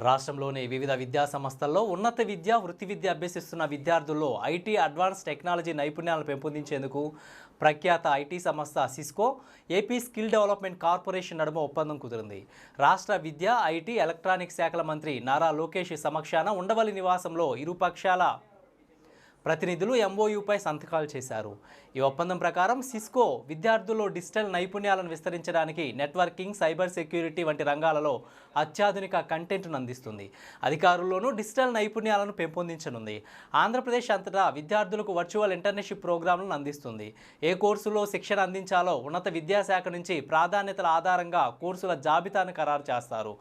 రాష్ట్రంలోని వివిధ విద్యా సంస్థల్లో ఉన్నత విద్య, వృత్తి విద్య అభ్యసిస్తున్న విద్యార్థుల్లో ఐటీ, అడ్వాన్స్ టెక్నాలజీ నైపుణ్యాలను పెంపొందించేందుకు ప్రఖ్యాత ఐటీ సంస్థ Cisco, AP skill development corporation నడుమ ఒప్పందం కుదిరింది. రాష్ట్ర విద్య, ఐటీ, ఎలక్ట్రానిక్స్ శాఖల మంత్రి నారా లోకేష్ సమక్షాన ఉండవల్లి నివాసంలో ఇరు పక్షాల ప్రతినిధులు ఎంఓయూపై సంతకాలు చేశారు. ఈ ఒప్పందం ప్రకారం సిస్కో విద్యార్థుల్లో డిజిటల్ నైపుణ్యాలను విస్తరించడానికి నెట్వర్కింగ్, సైబర్ సెక్యూరిటీ వంటి రంగాలలో అత్యాధునిక కంటెంట్ను అందిస్తుంది. అధికారుల్లోనూ డిజిటల్ నైపుణ్యాలను పెంపొందించనుంది. ఆంధ్రప్రదేశ్ అంతటా విద్యార్థులకు వర్చువల్ ఇంటర్న్షిప్ ప్రోగ్రాంలను అందిస్తుంది. ఏ కోర్సులో శిక్షణ అందించాలో ఉన్నత విద్యాశాఖ నుంచి ప్రాధాన్యతల ఆధారంగా కోర్సుల జాబితాను ఖరారు చేస్తారు.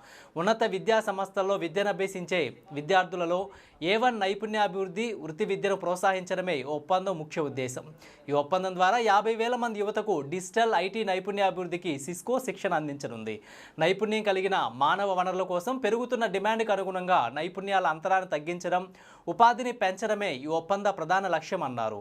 ఉన్నత విద్యా సంస్థల్లో విద్యను అభ్యసించే విద్యార్థులలో A1 నైపుణ్యాభివృద్ధి, వృత్తి విద్యను ప్రోత్సహించడమే ఈ ఒప్పందం ముఖ్య ఉద్దేశం. ఈ ఒప్పందం ద్వారా 50,000 మంది యువతకు డిజిటల్, ఐటీ నైపుణ్యాభివృద్ధికి సిస్కో శిక్షణ అందించనుంది. నైపుణ్యం కలిగిన మానవ వనరుల కోసం పెరుగుతున్న డిమాండ్కు అనుగుణంగా నైపుణ్యాల అంతరాన్ని తగ్గించడం, ఉపాధిని పెంచడమే ఈ ఒప్పంద ప్రధాన లక్ష్యం అన్నారు.